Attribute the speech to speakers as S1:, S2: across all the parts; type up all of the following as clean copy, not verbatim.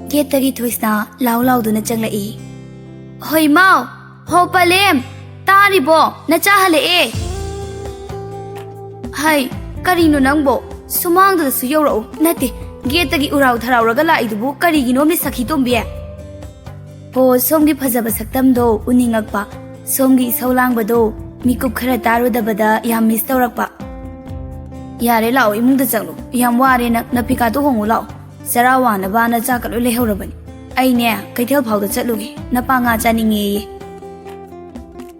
S1: Getagi Twisna, Lau Lauduna Changlai. Hoi Mau, Ho Palem, Taribo, Nachahale e. Hai, Karino Nangbo, Sumang the Suyoro, Nati, Getagi Urau Taragala Idubu, Karigino Misakitombia. Po Songi Pazabasaktam do, Uningakpa, Songi Saulang Bado, Miku Karataro da Bada, Yam Mistorakpa. Yare Lao Imung the Zangu, Yam Warina, Napikato Hongulao. Sarawana Bana Jacarule Horriban. Ainy, Katel Powder Chatlugi, Napanga Janingi.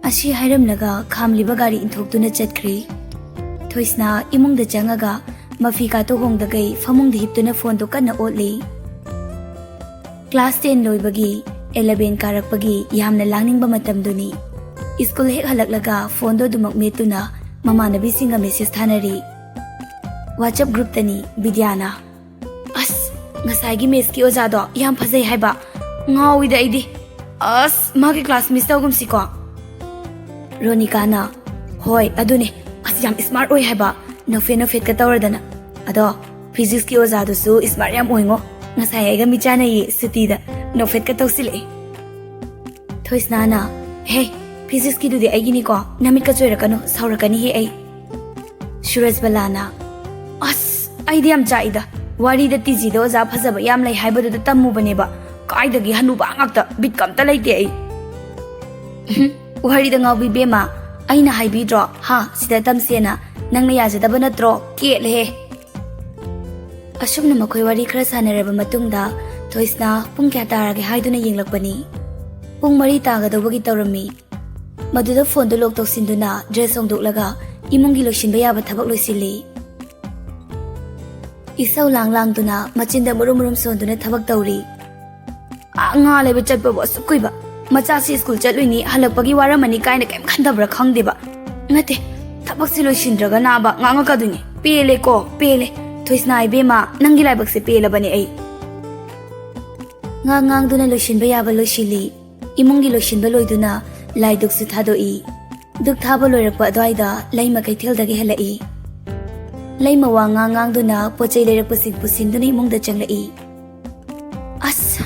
S1: As she hiram naga, calmly bagari in Tokuna Chatcree. Twisna, imung the Jangaga, Mafika to Hong the gay, famung the hip to phone to Kana Oatly. Class 10 Loibagi, 11 Karakpagi, Yamna Langing Bamatam Duni. Iskul Hek Halaklaga, Fondo Dumak Metuna, Mama Nabising a Mrs. Tannery. WhatsApp group Tani, Bidiana. Ngasagi meski ozado yam phazai haiba ngawi da idi as magi class miss tawgum siko Ronika na hoi adune as yam smart oi haiba no fet ka tawradana ado physics ki ozado su smart yam oingo ngasai ga mi chana yi city da no fet ka tawsile thoisna na hey physics ki dudi ai gini ko namit ka choira kanu saurakani he ai Suraj balana as idea am chaida Wari the Tizi those up has a yam like hybrid the Tamu Baneba, Kaida Hanuba actor, bit come to like day. Wari the Nobi Bema, Aina Hibi draw, ha, Sidatam Siena, Nangyaz the Banatro, Kate. Ashum Makwari Krasana Reba Matunda, Toisna, Punkatara, Haiduna Yinglapani. Pung Marita, the Wogita Madu the phone the Lokto Sinduna, dress on Dulaga, Imungilo Shimbaya Tabaklusili. Isaw lang duna, machinda murum sonduna tabak tauri. Nga lebe chatpa was kuiba. Machasi school chatwini halapagi waramani kaina kem khandabra khangdeba. Ngate, tabak silo shindraga naba nga kaduni. Pele ko, pele. Twisna ibema, nangilay bagsi pele bani ay. Nga duna loshin bayaba loshili. Imungi loshin baloy duna, lay duk sutado i. Duk tabo loirakpa adwaida, lay makaitil dagi halai. Lay mawangang duna pochay pusin duna imong da changlai. As,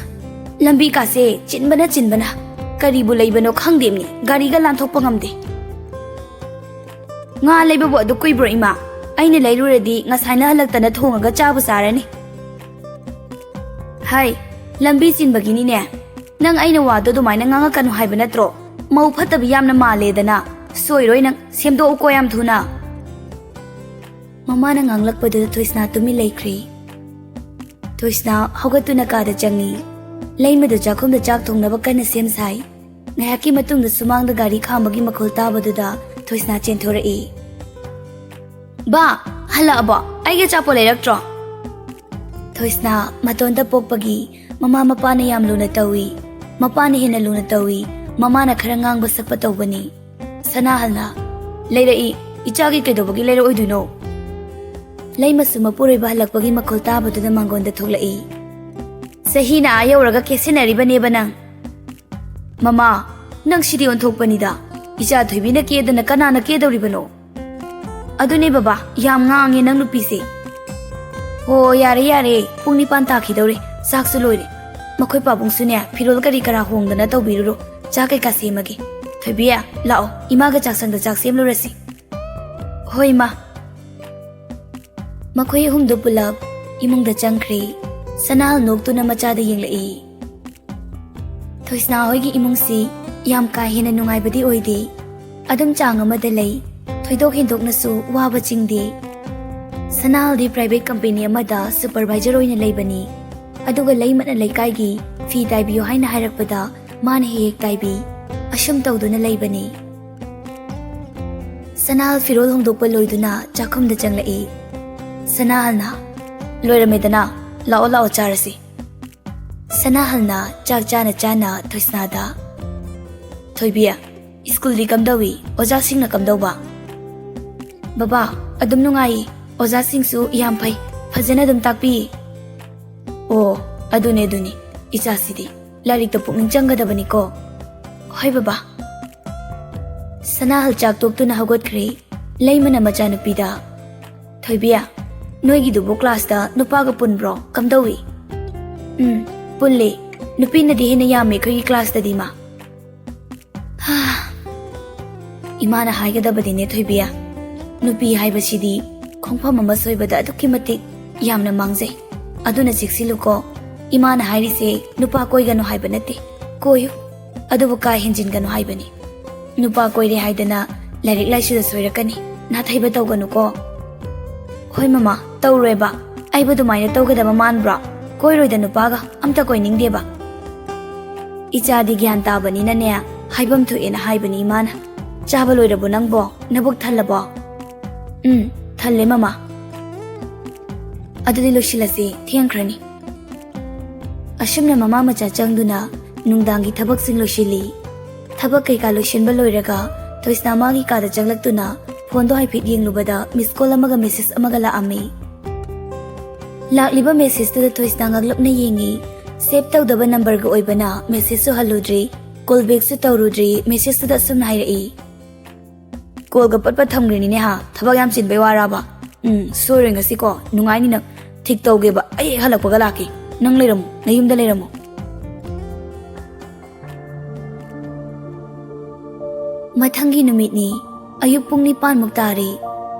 S1: lambi kasi, chinbana. Karibu lay bano khangdim ni, gari ga lanthok pangamde. Nga lay babo adu kuy bro ima, ay nilay ready nga sana halagta na thongaga chabu sarani. Hay, lambi sinbagini ne. Nang ay nawado dumay na nga kanu hay banatro. Mauphatabiyam na male dana. Soy roy nang semdo uko yam thuna. Mama nang anglak pa doon Twisna tumilay kri. Twisna, hagat na kada changi. Lay mo doon jakom da jak tong nabaka na siyam say. Ngayaki matung da sumang da gari kamagi makulta ba doon da Twisna chentora e. Ba, hala ba, ay ga chapo lay raktro. Twisna, maton da pokpagi, mama mapa na yam luna tawi. Mapa na hina luna tawi, mama na karangang basak pataw ba ni. Sanahal na, lay ra e, ichagi kayo bagi lay ra oy duno. Lay masumapuri bahalak pagi makulta ba doon manggon da thuglai. Sahi na ayaw raga kesinari ba neba nang. Mama, nang siri onthok pa nida. Isa thuibi na keda na kana na keda ribano. Ado ne baba, yam nga angin nang lupisi. Oh, yare, pung ni pantaki daw ri, sakso loy ri. Makoy pabong sunya, pirol kari karahong da na taw biruro, jakay kasi magi. Thuibiya, lao, imaga jaksang da jaksim lo rasi. Hoy ma. Makoy humdo pulab, imong da changkri, sanahal nog to na machada yinglai. Twisna hoy gi imong si, yam kahina nungay badi oidi. Adum changa madalay, thoidok hindok na su waba chingdi. Sanahal di private company amada supervisor oy na laybani. Aduga layman na laykay gi, fee taybiyo hay na harakpada, man hiyek taybi, asyam tawdo na laybani. Sanahal firol humdok paloy do na, jakom da changlai. Sanahal na, loy rameda na, lao charasi. Sanahal na, chak chana Twisna da. Thoibiya, school di kamdawi, oja sing na kamdaw ba? Baba, adum nungay, oja sing su iyampay, fazana dum takpi. Oh, adune, isa sidi, larik tapok ng jangga da bani ko. Hoy baba. Sanahal chak tok to na hagot kri, layman na machanupi da. Thoibiya, noy gidubo class da nupaga punbro, kamdawi. पुल्ले नुपीनदी हेना यामे अखोई क्लासददी मा इमाना हाइगदबदिने थोइबिया नुपी हाइबसिदी खोंफम अमा सोइबदा अदुक्कि मतिक यामना मांगजै अदुना चिक्सिलुको इमाना हाइरिसे नुपा कोइगनो हाइबा नते कोयु अदुबु का हेंजिनगनो हाइबनी नुपा कोइरे हाइदना lyric लाइसुदा सोइरकनी नाथाइबा तौगनुको होय mama तौरोयबा आइबा दुमाइना तौगदबा मानब्रा कोइरोइदा नुपागा अमता कोइनिंगदेबा इचादी ज्ञान ताबनिनाने हाइबम थुएना हाइबनी इमाना चाबा लोइरबो नंगबो नबुक थल्लबो थल्ले mama अदुदि लोशिलसे थेंख्रनी अशुमना mama मचा चंगदुना नुंगदांगी थबक सिंग लोशिली थबक कैका लोशिनबा लोइरगा थोइसना मागी कादा चंगलक्तुना फोनदो हाइफिट येंगलुबदा मिस कॉल अमगा मेसेज अमगा लाअमी लाक्लिबा मेसेज तुदा थोइसना ngaglepna yengi सेव तौदबा नंबर गा ओइबना मेसेज सु हलुद्री कॉल बैक सु तौरुद्री मेसेज तुदा सुमना हाइरई कॉल गा पटपा थमग्रिनिने हा थबक याम चिनबे वाराबा सोरे ngasi ko nungaini na thik tawgeba ai halakpaga laki nang leiramu nayumda leiramu mathangi numitni ayuk pung 9 muk tari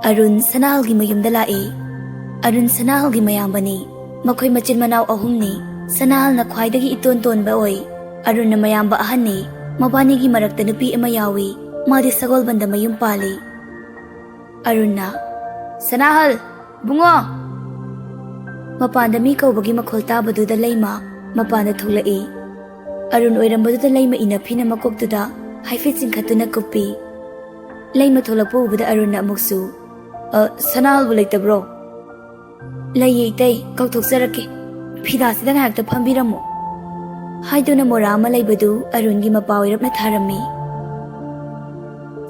S1: arun sanal gi mayumda lai arun sanal gi mayambani makhoi machin manaw ahumni sanal na khwaidagi iton ton ba oi arun na mayamba ahanni mabani gi marakta nupi ama yawi madi sagol banda mayum pali arunna Sanahal, bungo! Mapanda mi kaubagi makhol tabaduda layma, mapanda thulai. Arun oirambaduda layma inapina makoktuda, haifit singkatuna kupi. Layma thulapo ubada arunna muksu. Sanahal bulay bro. Layay tay, kautoksarake. Pida sidang hakta pambiramo. Haiduna morama laybadu arungi mapaw irap na tharami.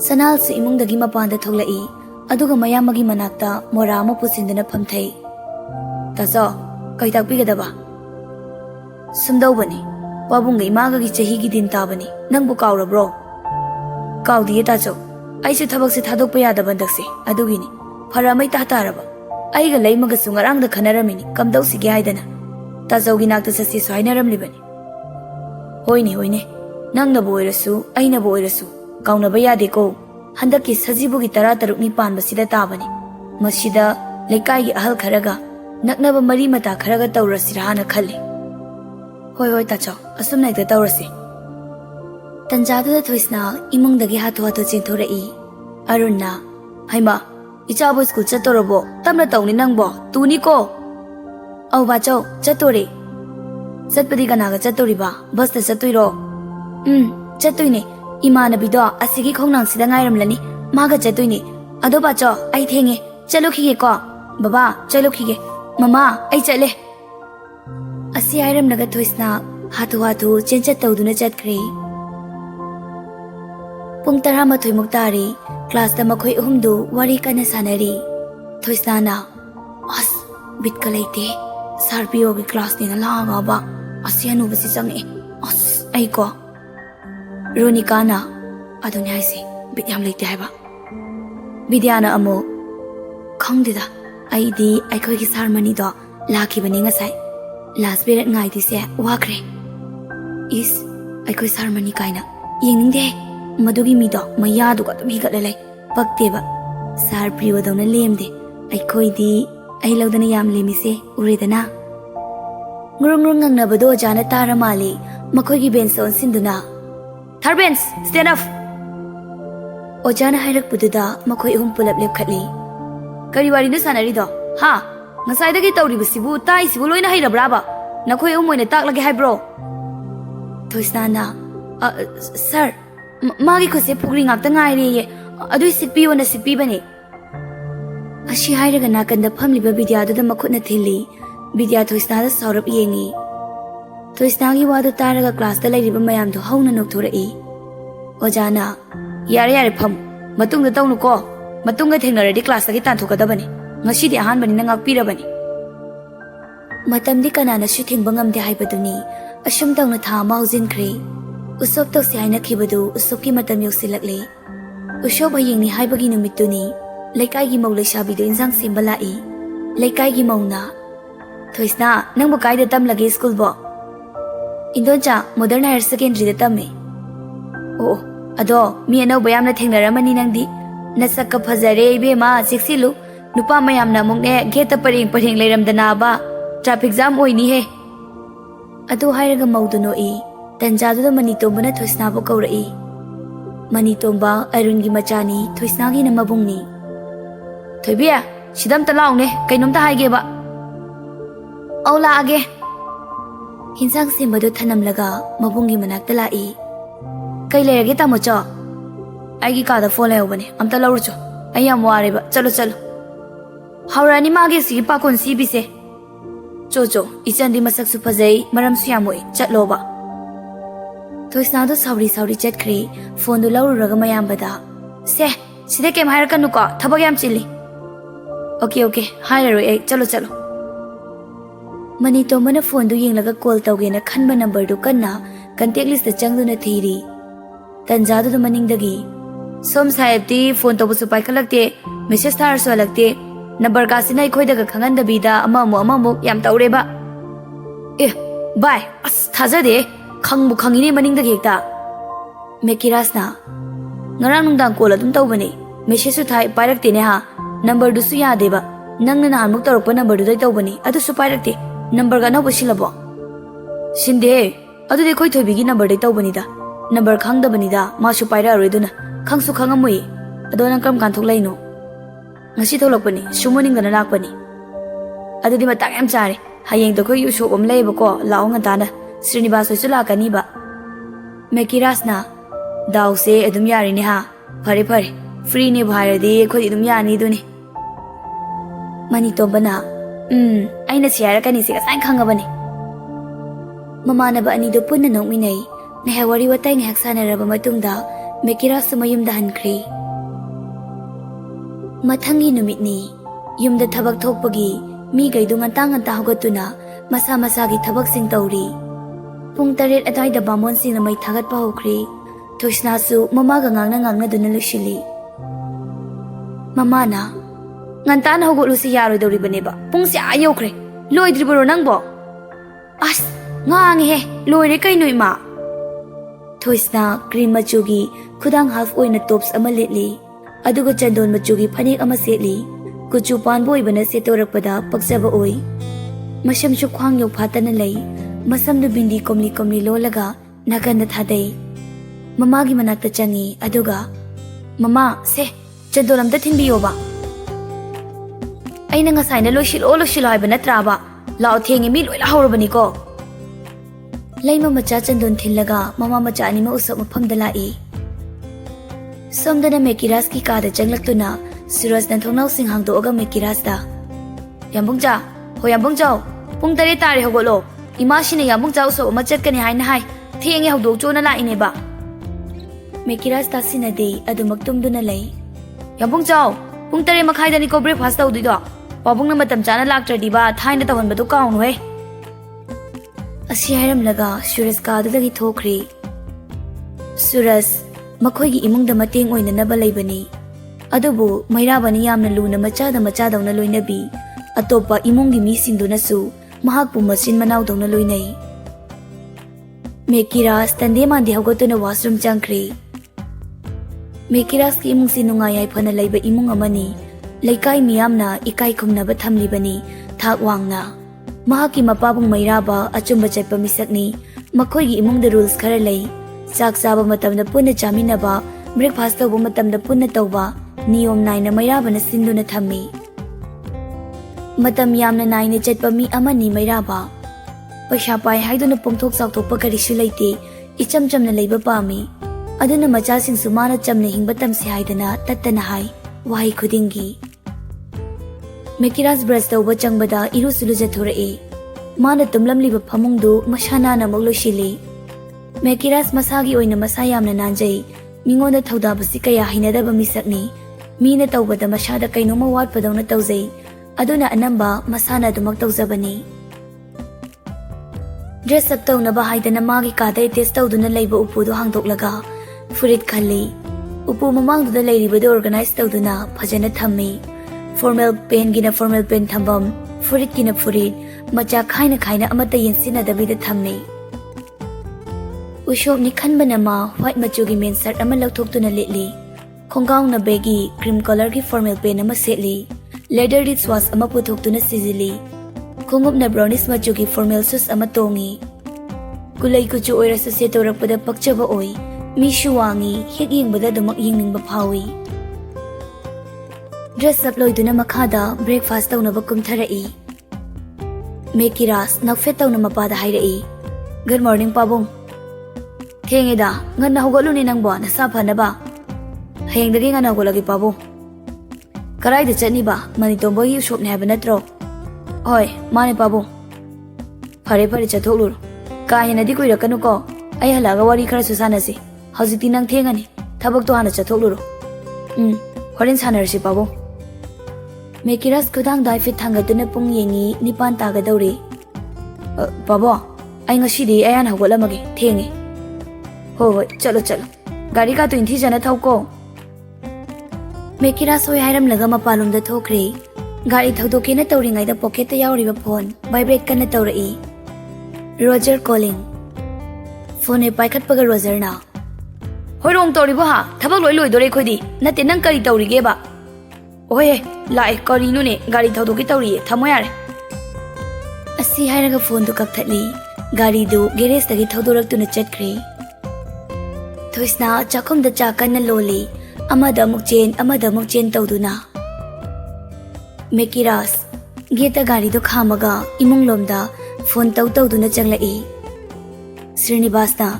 S1: Sanahal sa imong dagi mapanda thulai. अदुगा मयामगी मनाक्ता मोरा अमा पुसिन्दना फमथै तासो कै ताकपिगदबा सुमदौबनी पाबुंगै मागगी चहीगी दिन ताबनी नंगबु काउरब्रो काउदिये ताचो आइसु थबकसे थादोकपा यादबन दक्से अदुगिनी फरामै तातारबा आइगा लैमगा सुंगरांगदा खनरमिनी कमदौसिगे हाइदना ताचौगी नाक्ता ससि सोइनरमलिबनी होइने नंगनबु ओइरसु आइनबु ओइरसु काउनबा यादेको हंदकी सजीबुगी 13 पानबसिदा ताबनी मसिदा लेकाइगी अहल खरगा नकनबा मरी मता खरगा तौरसिराना खल्ले होय ताचो असुम नाइदा तौरसि तंजादुदा थोइसना इमुंगदगी हाथो हाथो चेंथोरई अरुणना हाइमा इचाबो स्कूल चतोरबो तमना तौनी नंगबो तुनिको औ बाचो चतोरे चतपदी कनागा चतोरिबा बसता चतोइरो चतोइने इमानबीदो असिगी खोंगनांगसिदा ngaइरमलनी मागा चतोइने अदो बाचो आई थेंगे चलोखिगे को बाबा चलोखिगे ममा आई चले असि आइरमनगा थोइसना हाथु हाथु चेंचत तौदुना चतख्रे पुंग 13 मुक्तारी क्लास दा मखोय अहुमदु वारी कना सानरी थोइसना अस बिटका लेते सारपीओ की क्लास ने लागाबा असि अनुभसी चंगे अस आई को रोनिकाना अदुने हाइसे बिट याम लेते हाइबा विद्याना अमो खंगदिदा आइदी आइखोय की सारमनी दो लाखिबनी ngasai last period ngai dise wakre is आइखोय सारमनी काइना येंगनिंगदे मदुगी मिदो मया दुगा तुम हिगतले पक्तेबा सार प्रियोदौना लेमदे आइखोयदी आई लौदना याम लेमिसे उरेदना ngurung ngangnabado jana tara mali makhoygi bench on sinduna third bench stand up ojana hairakpududa makhoi hum pulap lepkhatli kari wari na sanari do ha ngasai da gi tawri bisibu tai sibu loina hairabraba nakhoi moina taklage haibro thoisna sir magi khose phugri ngakta ngaire ye adui sitpi ona sitpi bane ashi hairaga nakanda phamliba vidya da makhutna thili vidya thoisna da saurap yengi thoisna gi wadu taraga class da lairiba mayam do hauna nokthorei ojana yare pham matung da tawnu ko matung ga thengnaradi class da gi tan thokadabani ngasi di ahan bani nangak pirabani matam di kanana shu thengba ngamde haibaduni ashum tawna tha ma hujin khre usop to se aina khibadu usop ki matam yosilakle usop hayengni haibagi numituni laikai gi maulai shabi do injang sembalai laikai gi mauna thoisna nangbu kai da tam lage school bo Indoncha modern higher secondary da tamme. Oh, ado mi anauba yamna thengnaramani nangdi. Nasakka phajare ibema siksilu. Nupa mayamna mukne gate paring paring leiramdana ba. Traffic jam oini he. Ado hairaga mauduno e. Tanjadu da Manitomba na Thoisna bo kaurai. Manitomba Arungi machani Thoisnagi na mabungni. Thoibia, sidam talaw ne, kainom ta haige ba. Aula age. Hinsang simbado thanamlaga mabungi manakta lai. Kai lerage tamo cho. Aigi kada phone layobane, amta lawru cho. Ayam ware ba, chalo chalo. Haurani mage si pakon si bise. Chocho, ichandi masak su phajai, maram su yamoi, chatlo ba. Thoisna do sauri chat kre, phone do lawru raga mayam bada. Se, sida kem hair kanu ko, thabak yam chili. Okay, hair ai, chalo chalo. Manitomba na phone do yenglaga call tawge na khanba number do kanna, contact list da changdu na thiri. Tanjadu do maningdagi. Som sahib ti phone to busu paikalakte, message thar so alakte. Number ka sinai khoidaga khangandabida amamu yam tawre ba. Bye. As thajade. Khangbu khangini maningdagi hekta. Mekirasna. Ngarang nungdang call adum tawbani. Message su thai pairakte ne ha. Number du su yade ba. Nangna nahan muk tarakpa number du dai tawbani. Adu su pairakte. Number ga nabu silabo. Sinde. Adu de khoi thoibigi number dai tawbani da. Number khangdabani da. Ma su paira aroiduna. Khangsu khangamui. Ado nang kam kan thok laino. Ngasi tholakpani. Sumoning dana lakpani. Adu di matang yam chare. Hayeng to khoi yu shop am laiba ko lao ngantana. Srinivas hoisu lakani ba. Mekirasna. Daw se adum yari ne ha. Phare. Free ne bhairadi khoi adum yani duni. Manitomba na. Aina siara kani se kasang khangabani. Mamanaba ani do punna nokminai. Nahai wari watai ngahak sanaraba matungda Mekiras mayumda hankri. Mathangi numitni yumda thabak thokpagi mi gaidu ngantang hogatuna masa masagi thabak sing tawri. Pung 8 adai da bamon sing mai thagat pa hokri. Thoisna su mama ga ngangna duna lushili. Mama na ngantana hogolu si yaro dori baneba. Pung si ayokre. Loidriboro nangbo. As ngang he loire kai noi ma. Thoisna green machugi khudang half oina tops ama letli. Adugo chandon machugi phanek ama setli. Kuchu pan boy bana setorakpada paksaba oi. Masham chu khwang yok phatana lei. Masam du bindi komli lolaga naganda thadai. Mama gi manakta changi aduga mama se chandon amta thinbiyo ba. Aina ngasai na loshil haiba natra ba. Lao thengi mi loi la hawrabani ko. Laima macha chandon thillaga mama macha anima usap mafamda lai. Somdana Mekiras ki kada changlaktuna Suraj nan thongnau sing hangdoga Mekiras da. Yambungja, ho yambungja, pung 8 tare hogolo. Ima shine yambungja usap ma chatkani haina hai. Thengi hogdok chona la ine ba. Mekiras ta sinade adumak tumduna lai. Yambungja, pung 8 makhai dani ko breakfast tawdido. Pabungna matam chana laktradi ba thaina tawhanbadu kaunu he. Asi hairamlaga Suraj kadagi thokri. Suraj makhoi gi imungda mateng oinanaba leibani. Adubu mairabani yamna luna machadawna loinabi. Atopa imunggi misingdunasu mahakpu machin manaudawna loinai. Mekiras tande mandi hogotuna washroom changkri. Mekiras ki imungsi nungai yaifana leiba imung amani. Laikai miyamna ikai khumnaba thamlibani thak wangna. Mahaki mapabung mairaba achumba chatpa misakni. Makhoi gi imungda rules khara lei. Chak chaba matamda punna chaminaba, breakfast tawba matamda punna tawba, niyom naina mairabana sinduna thammi. Matam yamna naina chatpa mi amani mairaba. Paisha pai haiduna pongthok chawthokpa karisu leite, icham chamna leiba pami. Aduna machasing sumana chamna hingba tamsi haidana tattana hai, wahi khudingi. Mekiras brush tawba changbada irusulu jathore. Mana tumlamliba phamungdu mashanana mogloshili. Mekiras masagi oina masayamna nanjai. Mingoda thaudabasi kaya hinadaba misakni. Mina tawbada masada kainoma watpadawna tawjai. Aduna anamba masana dumak tawjabani. Dress up tawnaba haidana magi kada test tawduna leiba upudu hangdoklaga. Furit khalli. Upu mamangduda leiribadu organize tawduna phajana thammi. Formal pen gina formal pen thambam. Furit gina furit. Macha khaina amata yensinadabida thammi. Ushopni khanbana ma white machugi main shirt ama lauthokuna litli. Khongaungna begi cream color ki formal pen ama setli. Leather wristwatch ama puthokuna sizili. Khongupna brownish machugi formal shoes ama tongi. Kulai kuchu oirasu setorakpada pakchaba oi. Mi shuwangi hek yengbada damak yengningba phawi. Dress up loiduna makhada breakfast tawnaba kumtharai. Mekiras nakfet tawna mapada hairai. Good morning pabong. Thengida nganna hogoluni nangbo nasa phanaba. Hayengdagi nganna hogolagi pabong. Karai da chani ba Manitombo hi shop ne haba natro. Hoi mane pabong. Phare phare chathoklu. Ka hena di koirakanu ko. Ai halaga wari khara su sanasi. Hausikti nang thengani. Thabak to hana chathoklu. Horin sanarsi pabong. Mekiras kudang dai fit thangatuna pung yengi nipan tagadawri. Pabo, ai ngasidi ayan hawgolamage thengi. Hoi chalo chalo. Gari ka to inthi jana thauko. Mekiras hoi hairam laga mapalumda thokri. Gari thaudoke na tawringai da pocket ta yauriba phone vibrate kana tawrai. Roger calling. Phone paikhat paga Roger na. Hoi rong tawriba ha thabak loi loi dore khodi nate nang kari tawrige ba. Oye, lai karino ne gari thaudoke tawri thamoyare. Asi hairaga phone du kakthali. Gari du garage tagi thaudoraktuna chatkhre. Thoisna chakhom da chakan na loli. Amada muk chen tawduna. Mekiras geta gari du khamaga imung lomda phone tawduna changlai. Srinivas na.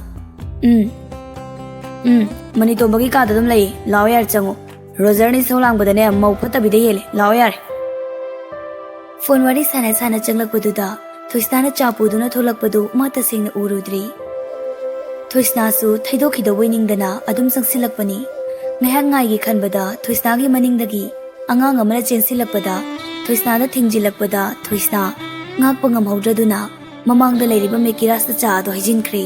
S1: Manitombo gi ka dadum lai law yar chango. Roger ni solang badane mau phata bide yele law yar. Phone wari sana changlakpaduda Thoisna na chapuduna tholakpadu mata singna urudri. Thoisna su thaidokhida winingdana adum sangsilakpani. Ngahak ngai gi khanbada Thoisna gi maningdagi angang amana chensilakpada Thoisna da thingjilakpada Thoisna ngakpa ngamhaudraduna mamangda leiriba Mekiras ta cha do hijinkhre.